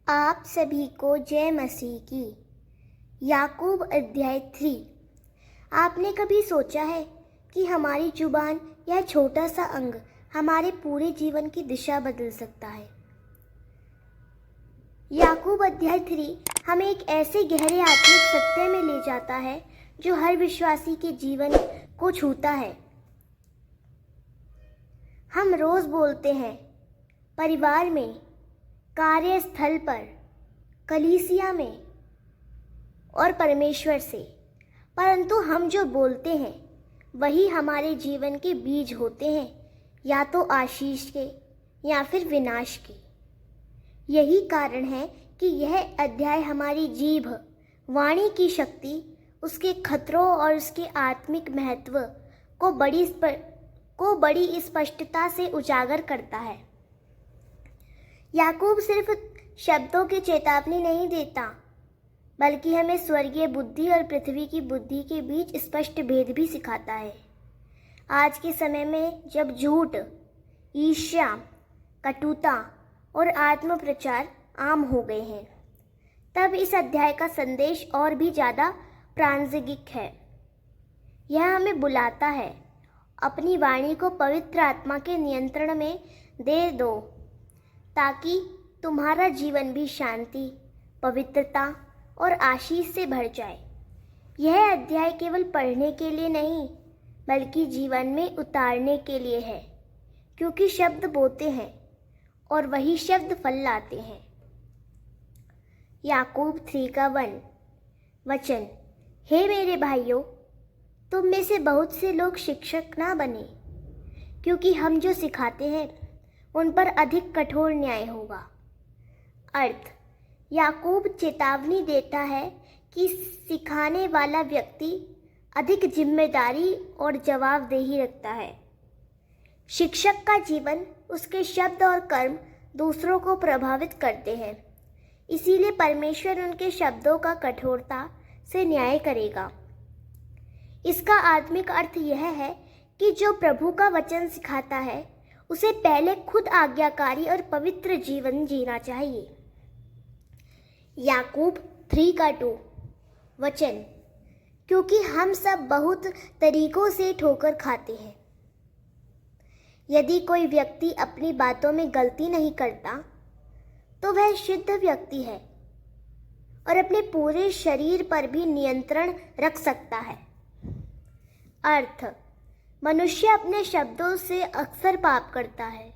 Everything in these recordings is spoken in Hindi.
आप सभी को जय मसीह की। याकूब अध्याय 3। आपने कभी सोचा है कि हमारी जुबान यह छोटा सा अंग हमारे पूरे जीवन की दिशा बदल सकता है। याकूब अध्याय 3 हमें एक ऐसे गहरे आत्मिक सत्य में ले जाता है जो हर विश्वासी के जीवन को छूता है। हम रोज बोलते हैं, परिवार में, कार्यस्थल पर, कलीसिया में और परमेश्वर से, परंतु हम जो बोलते हैं वही हमारे जीवन के बीज होते हैं, या तो आशीष के या फिर विनाश के। यही कारण है कि यह अध्याय हमारी जीभ, वाणी की शक्ति, उसके खतरों और उसके आत्मिक महत्व को बड़ी स्पष्टता से उजागर करता है। याकूब सिर्फ शब्दों की चेतावनी नहीं देता, बल्कि हमें स्वर्गीय बुद्धि और पृथ्वी की बुद्धि के बीच स्पष्ट भेद भी सिखाता है। आज के समय में जब झूठ, ईर्ष्या, कटुता और आत्म प्रचार आम हो गए हैं, तब इस अध्याय का संदेश और भी ज़्यादा प्रासंगिक है। यह हमें बुलाता है, अपनी वाणी को पवित्र आत्मा के नियंत्रण में दे दो, ताकि तुम्हारा जीवन भी शांति, पवित्रता और आशीष से भर जाए। यह अध्याय केवल पढ़ने के लिए नहीं, बल्कि जीवन में उतारने के लिए है, क्योंकि शब्द बोते हैं और वही शब्द फल लाते हैं। याकूब 3 का 1 वचन। हे मेरे भाइयों, तुम में से बहुत से लोग शिक्षक ना बने, क्योंकि हम जो सिखाते हैं उन पर अधिक कठोर न्याय होगा। अर्थ, याकूब चेतावनी देता है कि सिखाने वाला व्यक्ति अधिक जिम्मेदारी और जवाबदेही रखता है। शिक्षक का जीवन, उसके शब्द और कर्म दूसरों को प्रभावित करते हैं, इसीलिए परमेश्वर उनके शब्दों का कठोरता से न्याय करेगा। इसका आत्मिक अर्थ यह है कि जो प्रभु का वचन सिखाता है उसे पहले खुद आज्ञाकारी और पवित्र जीवन जीना चाहिए। याकूब 3 का 2 वचन। क्योंकि हम सब बहुत तरीकों से ठोकर खाते हैं। यदि कोई व्यक्ति अपनी बातों में गलती नहीं करता तो वह शुद्ध व्यक्ति है और अपने पूरे शरीर पर भी नियंत्रण रख सकता है। अर्थ, मनुष्य अपने शब्दों से अक्सर पाप करता है।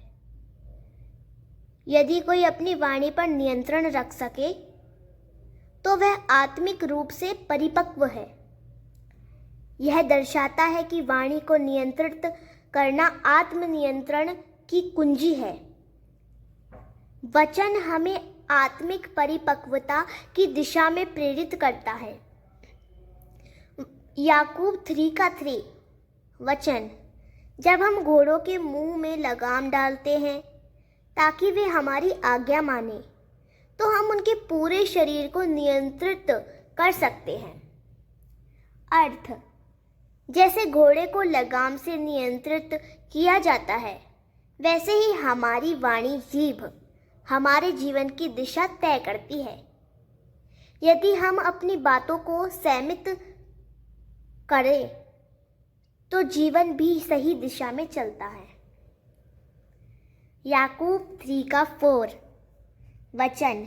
यदि कोई अपनी वाणी पर नियंत्रण रख सके तो वह आत्मिक रूप से परिपक्व है। यह दर्शाता है कि वाणी को नियंत्रित करना आत्मनियंत्रण की कुंजी है। वचन हमें आत्मिक परिपक्वता की दिशा में प्रेरित करता है। याकूब 3 का 3 वचन। जब हम घोड़ों के मुंह में लगाम डालते हैं ताकि वे हमारी आज्ञा माने, तो हम उनके पूरे शरीर को नियंत्रित कर सकते हैं। अर्थ, जैसे घोड़े को लगाम से नियंत्रित किया जाता है, वैसे ही हमारी वाणी, जीभ हमारे जीवन की दिशा तय करती है। यदि हम अपनी बातों को संयमित करें तो जीवन भी सही दिशा में चलता है। याकूब 3 का 4 वचन।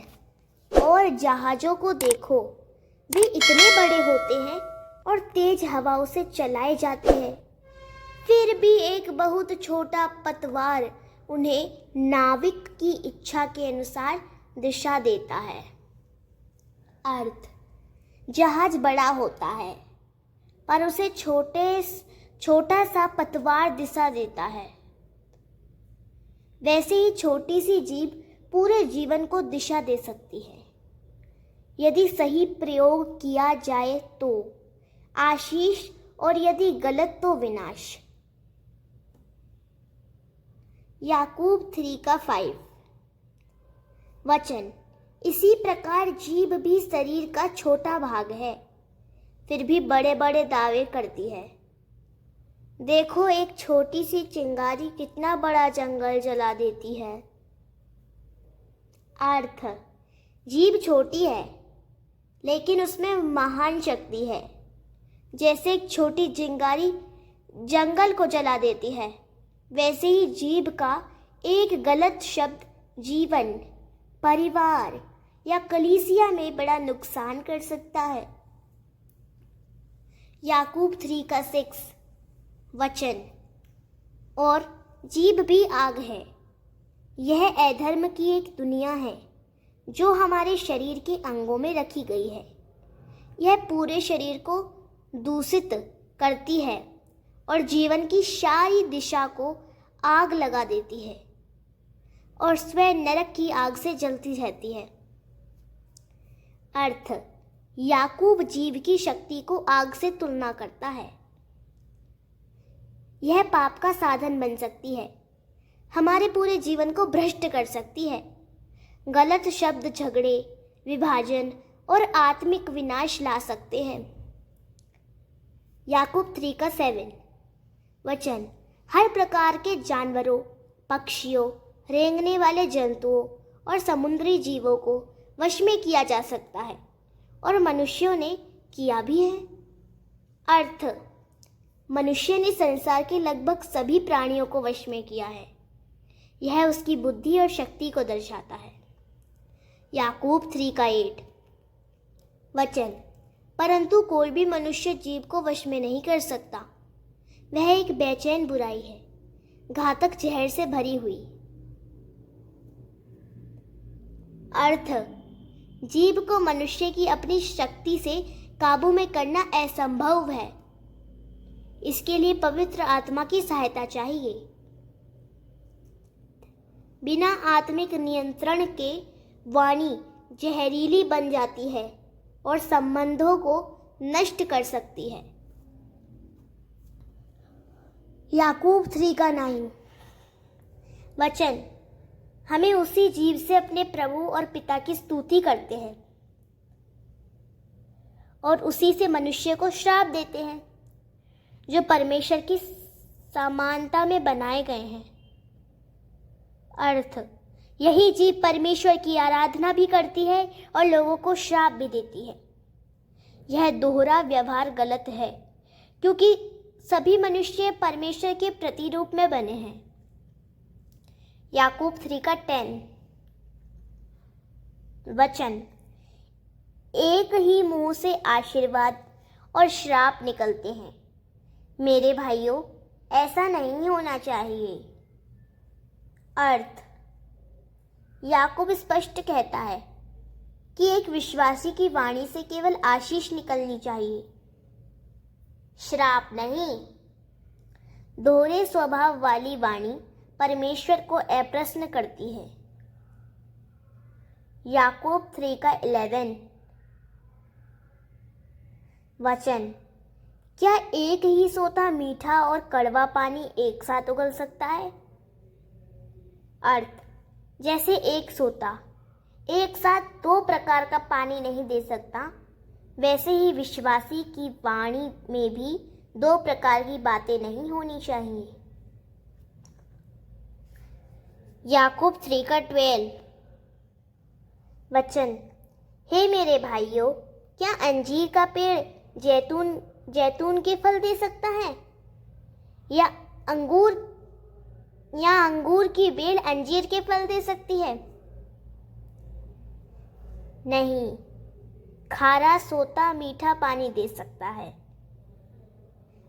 और जहाज़ों को देखो, वे इतने बड़े होते हैं और तेज हवाओं से चलाए जाते हैं, फिर भी एक बहुत छोटा पतवार उन्हें नाविक की इच्छा के अनुसार दिशा देता है। अर्थ, जहाज बड़ा होता है पर उसे छोटा सा पतवार दिशा देता है। वैसे ही छोटी सी जीभ पूरे जीवन को दिशा दे सकती है। यदि सही प्रयोग किया जाए तो आशीष, और यदि गलत तो विनाश। याकूब 3 का 5 वचन। इसी प्रकार जीभ भी शरीर का छोटा भाग है, फिर भी बड़े बड़े दावे करती है। देखो, एक छोटी सी चिंगारी कितना बड़ा जंगल जला देती है। अर्थ, जीभ छोटी है, लेकिन उसमें महान शक्ति है। जैसे एक छोटी चिंगारी जंगल को जला देती है, वैसे ही जीभ का एक गलत शब्द जीवन, परिवार या कलीसिया में बड़ा नुकसान कर सकता है। याकूब 3:6 वचन, और जीभ भी आग है। यह अधर्म की एक दुनिया है जो हमारे शरीर के अंगों में रखी गई है। यह पूरे शरीर को दूषित करती है और जीवन की सारी दिशा को आग लगा देती है और स्वयं नरक की आग से जलती रहती है। अर्थ, याकूब जीव की शक्ति को आग से तुलना करता है। यह पाप का साधन बन सकती है, हमारे पूरे जीवन को भ्रष्ट कर सकती है। गलत शब्द झगड़े, विभाजन और आत्मिक विनाश ला सकते हैं। याकूब 3:7 वचन, हर प्रकार के जानवरों, पक्षियों, रेंगने वाले जंतुओं और समुद्री जीवों को वश में किया जा सकता है और मनुष्यों ने किया भी है। अर्थ, मनुष्य ने संसार के लगभग सभी प्राणियों को वश में किया है। यह उसकी बुद्धि और शक्ति को दर्शाता है। याकूब 3:8 वचन, परंतु कोई भी मनुष्य जीव को वश में नहीं कर सकता। वह एक बेचैन बुराई है, घातक जहर से भरी हुई। अर्थ, जीव को मनुष्य की अपनी शक्ति से काबू में करना असंभव है। इसके लिए पवित्र आत्मा की सहायता चाहिए। बिना आत्मिक नियंत्रण के वाणी जहरीली बन जाती है और संबंधों को नष्ट कर सकती है। याकूब 3:9 वचन, हमें उसी जीव से अपने प्रभु और पिता की स्तुति करते हैं और उसी से मनुष्य को श्राप देते हैं जो परमेश्वर की समानता में बनाए गए हैं। अर्थ, यही जीव परमेश्वर की आराधना भी करती है और लोगों को श्राप भी देती है। यह दोहरा व्यवहार गलत है क्योंकि सभी मनुष्य परमेश्वर के प्रतिरूप में बने हैं। याकूब 3:10 वचन, एक ही मुंह से आशीर्वाद और श्राप निकलते हैं। मेरे भाइयों, ऐसा नहीं होना चाहिए। अर्थ, याकूब स्पष्ट कहता है कि एक विश्वासी की वाणी से केवल आशीष निकलनी चाहिए, श्राप नहीं। दोहरे स्वभाव वाली वाणी परमेश्वर को अप्रसन्न करती है। याकूब 3:11 वचन, क्या एक ही सोता मीठा और कड़वा पानी एक साथ उगल सकता है? अर्थ, जैसे एक सोता एक साथ 2 प्रकार का पानी नहीं दे सकता, वैसे ही विश्वासी की वाणी में भी 2 प्रकार की बातें नहीं होनी चाहिए। याकूब 3:12 वचन, हे मेरे भाइयों, क्या अंजीर का पेड़ जैतून के फल दे सकता है या अंगूर की बेल अंजीर के फल दे सकती है? नहीं, खारा सोता मीठा पानी दे सकता है।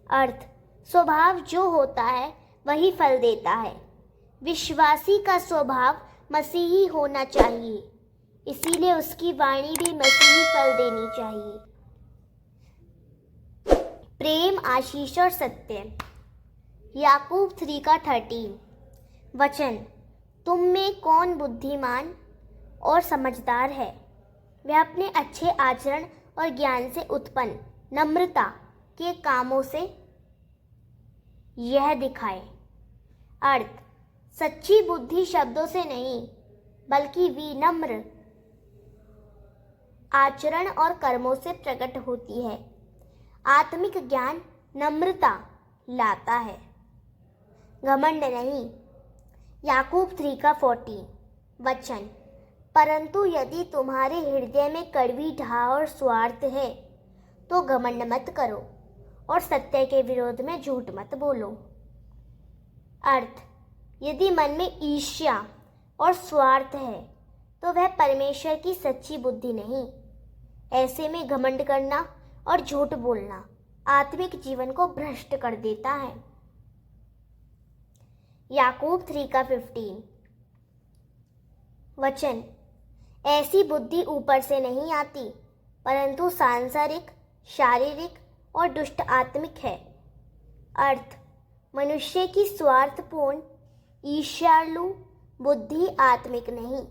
अर्थ, स्वभाव जो होता है वही फल देता है। विश्वासी का स्वभाव मसीही होना चाहिए, इसीलिए उसकी वाणी भी मसीही फल देनी चाहिए। प्रेम, आशीष और सत्य। याकूब 3:13 वचन, तुम में कौन बुद्धिमान और समझदार है? वह अपने अच्छे आचरण और ज्ञान से उत्पन्न नम्रता के कामों से यह दिखाए। अर्थ, सच्ची बुद्धि शब्दों से नहीं बल्कि विनम्र आचरण और कर्मों से प्रकट होती है। आत्मिक ज्ञान नम्रता लाता है, घमंड नहीं। याकूब 3:14 वचन, परंतु यदि तुम्हारे हृदय में कड़वी ढाह और स्वार्थ है तो घमंड मत करो और सत्य के विरोध में झूठ मत बोलो। अर्थ, यदि मन में ईर्ष्या और स्वार्थ है तो वह परमेश्वर की सच्ची बुद्धि नहीं। ऐसे में घमंड करना और झूठ बोलना आत्मिक जीवन को भ्रष्ट कर देता है। याकूब 3:15 वचन, ऐसी बुद्धि ऊपर से नहीं आती परंतु सांसारिक, शारीरिक और दुष्ट आत्मिक है। अर्थ, मनुष्य की स्वार्थपूर्ण, ईर्ष्यालु बुद्धि आत्मिक नहीं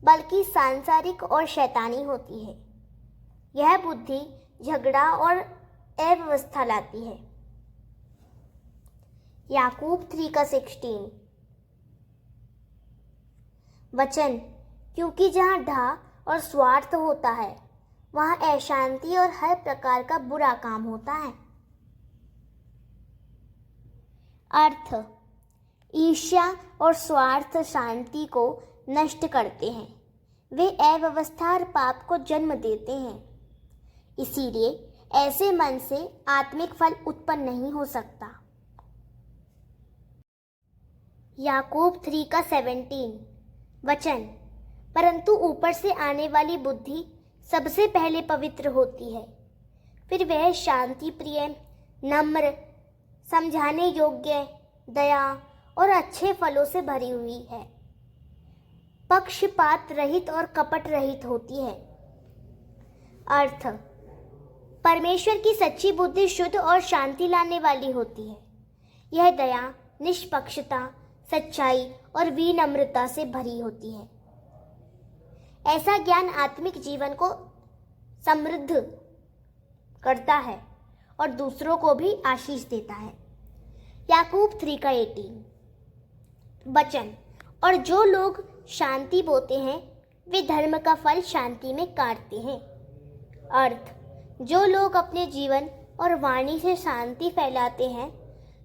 बल्कि सांसारिक और शैतानी होती है। यह बुद्धि झगड़ा और अव्यवस्था लाती है। याकूब 3:16 वचन, क्योंकि जहाँ ढाह और स्वार्थ होता है वहाँ अशांति और हर प्रकार का बुरा काम होता है। अर्थ, ईर्ष्या और स्वार्थ शांति को नष्ट करते हैं। वे अव्यवस्था और पाप को जन्म देते हैं। इसीलिए ऐसे मन से आत्मिक फल उत्पन्न नहीं हो सकता। याकूब 3:17 वचन, परंतु ऊपर से आने वाली बुद्धि सबसे पहले पवित्र होती है, फिर वह शांति प्रिय, नम्र, समझाने योग्य, दया और अच्छे फलों से भरी हुई है, पक्षपात रहित और कपट रहित होती है। अर्थ, परमेश्वर की सच्ची बुद्धि शुद्ध और शांति लाने वाली होती है। यह दया, निष्पक्षता, सच्चाई और विनम्रता से भरी होती है। ऐसा ज्ञान आत्मिक जीवन को समृद्ध करता है और दूसरों को भी आशीष देता है। याकूब 3:18 वचन, और जो लोग शांति बोते हैं वे धर्म का फल शांति में काटते हैं। अर्थ, जो लोग अपने जीवन और वाणी से शांति फैलाते हैं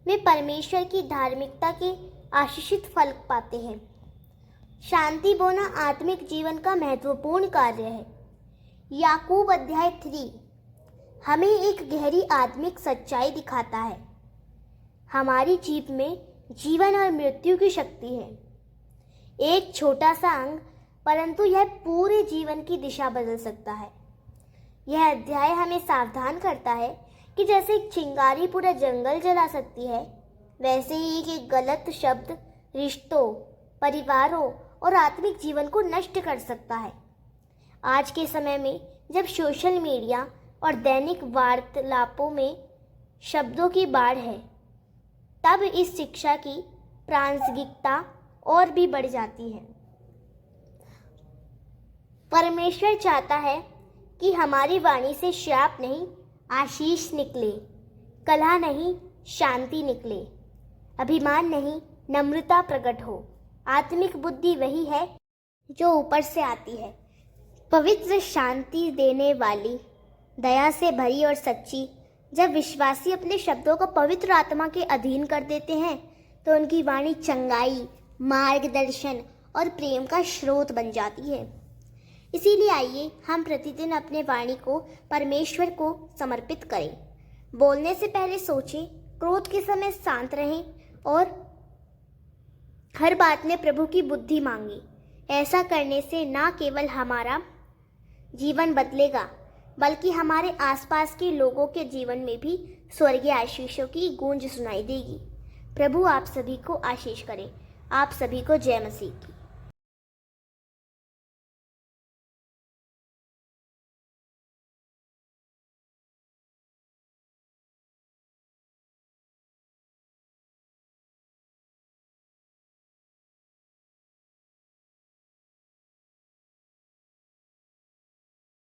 वे परमेश्वर की धार्मिकता के आशीषित फल पाते हैं। शांति बोना आत्मिक जीवन का महत्वपूर्ण कार्य है। याकूब अध्याय 3 हमें एक गहरी आत्मिक सच्चाई दिखाता है। हमारी जीभ में जीवन और मृत्यु की शक्ति है। एक छोटा सा अंग, परंतु यह पूरे जीवन की दिशा बदल सकता है। यह अध्याय हमें सावधान करता है कि जैसे एक चिंगारी पूरा जंगल जला सकती है, वैसे ही एक गलत शब्द रिश्तों, परिवारों और आत्मिक जीवन को नष्ट कर सकता है। आज के समय में जब सोशल मीडिया और दैनिक वार्तालापों में शब्दों की बाढ़ है, तब इस शिक्षा की प्रासंगिकता और भी बढ़ जाती है। परमेश्वर चाहता है कि हमारी वाणी से श्राप नहीं, आशीष निकले, कलह नहीं, शांति निकले, अभिमान नहीं, नम्रता प्रकट हो। आत्मिक बुद्धि वही है जो ऊपर से आती है, पवित्र, शांति देने वाली, दया से भरी और सच्ची। जब विश्वासी अपने शब्दों को पवित्र आत्मा के अधीन कर देते हैं तो उनकी वाणी चंगाई, मार्गदर्शन और प्रेम का स्रोत बन जाती है। इसीलिए आइए हम प्रतिदिन अपने वाणी को परमेश्वर को समर्पित करें। बोलने से पहले सोचें, क्रोध के समय शांत रहें और हर बात में प्रभु की बुद्धि मांगी। ऐसा करने से न केवल हमारा जीवन बदलेगा बल्कि हमारे आसपास के लोगों के जीवन में भी स्वर्गीय आशीषों की गूंज सुनाई देगी। प्रभु आप सभी को आशीष करे। आप सभी को जय मसीह की।